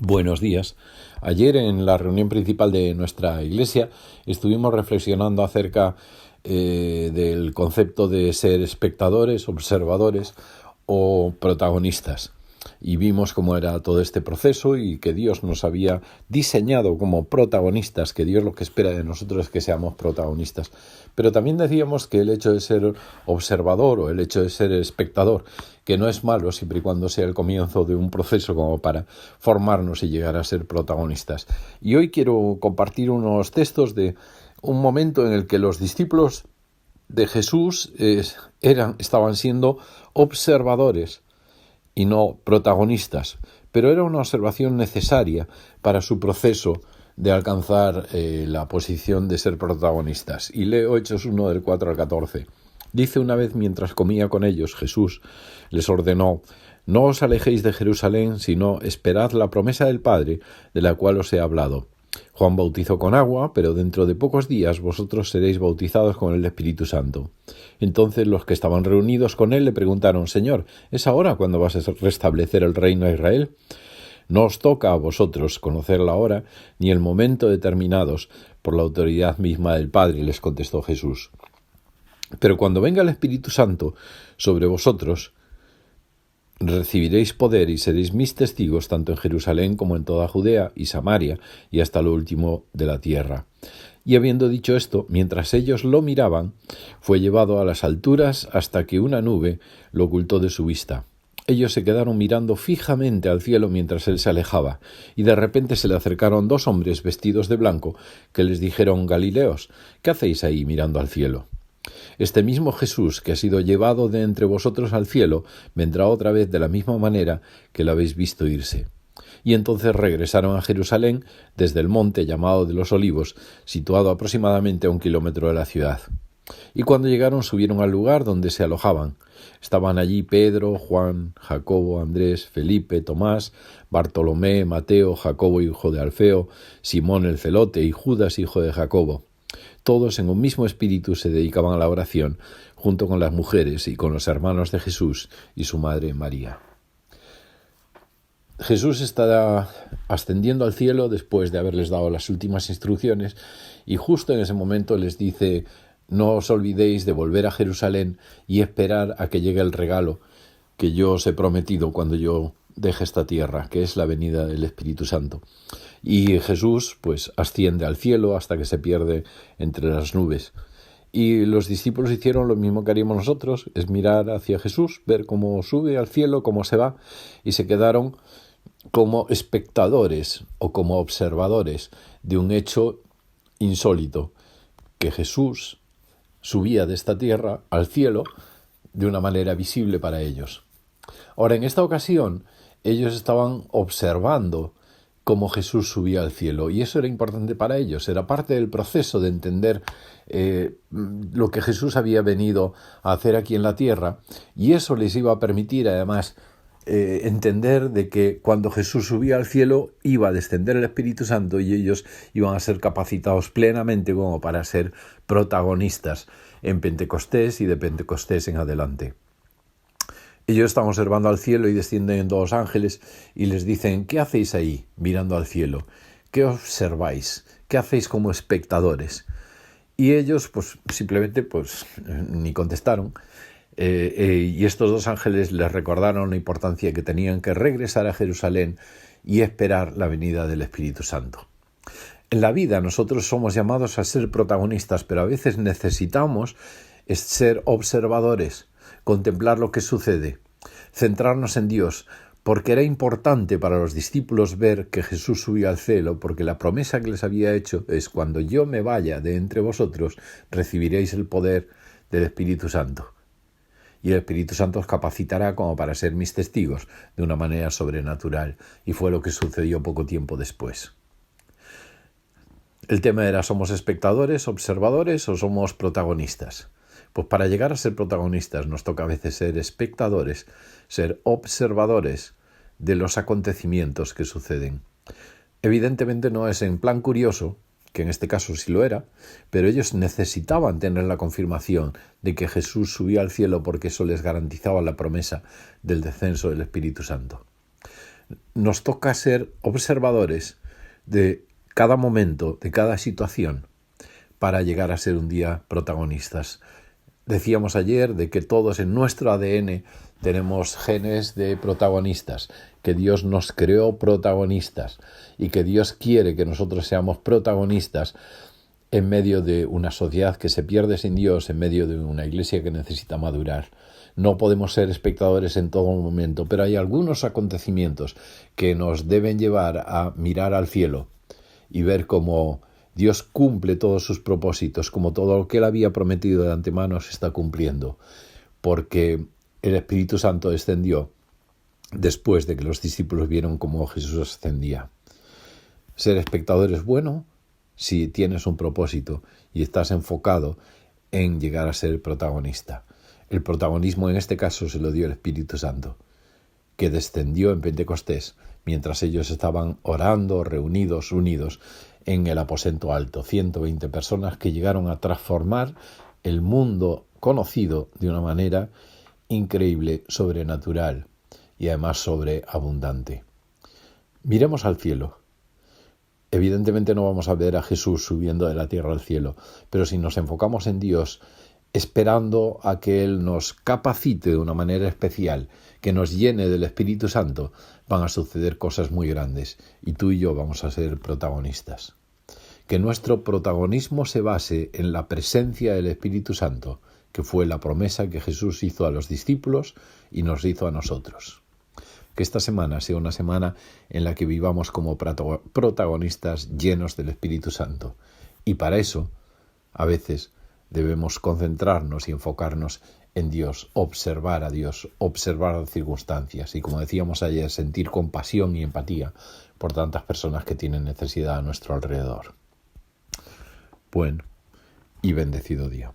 Buenos días. Ayer en la reunión principal de nuestra iglesia estuvimos reflexionando acerca del concepto de ser espectadores, observadores o protagonistas. Y vimos cómo era todo este proceso y que Dios nos había diseñado como protagonistas, que Dios lo que espera de nosotros es que seamos protagonistas. Pero también decíamos que el hecho de ser observador o el hecho de ser espectador, que no es malo siempre y cuando sea el comienzo de un proceso como para formarnos y llegar a ser protagonistas. Y hoy quiero compartir unos textos de un momento en el que los discípulos de Jesús estaban siendo observadores y no protagonistas, pero era una observación necesaria para su proceso de alcanzar la posición de ser protagonistas. Y leo Hechos 1 del 4 al 14. Dice: una vez mientras comía con ellos, Jesús les ordenó: no os alejéis de Jerusalén, sino esperad la promesa del Padre, de la cual os he hablado. Juan bautizó con agua, pero dentro de pocos días vosotros seréis bautizados con el Espíritu Santo. Entonces los que estaban reunidos con él le preguntaron: Señor, ¿es ahora cuando vas a restablecer el reino a Israel? No os toca a vosotros conocer la hora ni el momento determinados por la autoridad misma del Padre, les contestó Jesús. Pero cuando venga el Espíritu Santo sobre vosotros, recibiréis poder y seréis mis testigos tanto en Jerusalén como en toda Judea y Samaria y hasta lo último de la tierra. Y habiendo dicho esto, mientras ellos lo miraban, fue llevado a las alturas hasta que una nube lo ocultó de su vista. Ellos se quedaron mirando fijamente al cielo mientras él se alejaba, y de repente se le acercaron dos hombres vestidos de blanco que les dijeron: Galileos, ¿qué hacéis ahí mirando al cielo? Este mismo Jesús que ha sido llevado de entre vosotros al cielo vendrá otra vez de la misma manera que lo habéis visto irse. Y entonces regresaron a Jerusalén desde el monte llamado de los Olivos, situado aproximadamente a 1 kilómetro de la ciudad. Y cuando llegaron subieron al lugar donde se alojaban. Estaban allí Pedro, Juan, Jacobo, Andrés, Felipe, Tomás, Bartolomé, Mateo, Jacobo hijo de Alfeo, Simón el celote y Judas hijo de Jacobo. Todos en un mismo espíritu se dedicaban a la oración, junto con las mujeres y con los hermanos de Jesús y su madre María. Jesús está ascendiendo al cielo después de haberles dado las últimas instrucciones y justo en ese momento les dice: no os olvidéis de volver a Jerusalén y esperar a que llegue el regalo que yo os he prometido cuando yo deje esta tierra, que es la venida del Espíritu Santo. Y Jesús pues asciende al cielo hasta que se pierde entre las nubes. Y los discípulos hicieron lo mismo que haríamos nosotros, es mirar hacia Jesús, ver cómo sube al cielo, cómo se va, y se quedaron como espectadores o como observadores de un hecho insólito, que Jesús subía de esta tierra al cielo de una manera visible para ellos. Ahora, en esta ocasión, ellos estaban observando cómo Jesús subía al cielo, y eso era importante para ellos, era parte del proceso de entender lo que Jesús había venido a hacer aquí en la tierra, y eso les iba a permitir además entender de que cuando Jesús subía al cielo iba a descender el Espíritu Santo y ellos iban a ser capacitados plenamente como para ser protagonistas en Pentecostés y de Pentecostés en adelante. Ellos están observando al cielo y descienden dos ángeles y les dicen: ¿qué hacéis ahí mirando al cielo? ¿Qué observáis? ¿Qué hacéis como espectadores? Y ellos pues simplemente ni contestaron. Y estos dos ángeles les recordaron la importancia que tenían que regresar a Jerusalén y esperar la venida del Espíritu Santo. En la vida nosotros somos llamados a ser protagonistas, pero a veces necesitamos ser observadores, contemplar lo que sucede, centrarnos en Dios, porque era importante para los discípulos ver que Jesús subió al cielo, porque la promesa que les había hecho es: cuando yo me vaya de entre vosotros, recibiréis el poder del Espíritu Santo. Y el Espíritu Santo os capacitará como para ser mis testigos de una manera sobrenatural. Y fue lo que sucedió poco tiempo después. El tema era: ¿somos espectadores, observadores o somos protagonistas? Pues para llegar a ser protagonistas nos toca a veces ser espectadores, ser observadores de los acontecimientos que suceden. Evidentemente no es en plan curioso, que en este caso sí lo era, pero ellos necesitaban tener la confirmación de que Jesús subía al cielo porque eso les garantizaba la promesa del descenso del Espíritu Santo. Nos toca ser observadores de cada momento, de cada situación, para llegar a ser un día protagonistas. Decíamos ayer de que todos en nuestro ADN tenemos genes de protagonistas, que Dios nos creó protagonistas y que Dios quiere que nosotros seamos protagonistas en medio de una sociedad que se pierde sin Dios, en medio de una iglesia que necesita madurar. No podemos ser espectadores en todo momento, pero hay algunos acontecimientos que nos deben llevar a mirar al cielo y ver cómo Dios cumple todos sus propósitos, como todo lo que Él había prometido de antemano se está cumpliendo, porque el Espíritu Santo descendió después de que los discípulos vieron cómo Jesús ascendía. Ser espectador es bueno si tienes un propósito y estás enfocado en llegar a ser protagonista. El protagonismo en este caso se lo dio el Espíritu Santo, que descendió en Pentecostés mientras ellos estaban orando, reunidos, unidos en el aposento alto. 120 personas que llegaron a transformar el mundo conocido de una manera increíble, sobrenatural y además sobreabundante. Miremos al cielo. Evidentemente no vamos a ver a Jesús subiendo de la tierra al cielo, pero si nos enfocamos en Dios, esperando a que Él nos capacite de una manera especial, que nos llene del Espíritu Santo, van a suceder cosas muy grandes y tú y yo vamos a ser protagonistas. Que nuestro protagonismo se base en la presencia del Espíritu Santo, que fue la promesa que Jesús hizo a los discípulos y nos hizo a nosotros. Que esta semana sea una semana en la que vivamos como protagonistas llenos del Espíritu Santo. Y para eso, a veces, debemos concentrarnos y enfocarnos en Dios, observar a Dios, observar las circunstancias y, como decíamos ayer, sentir compasión y empatía por tantas personas que tienen necesidad a nuestro alrededor. Buen y bendecido día.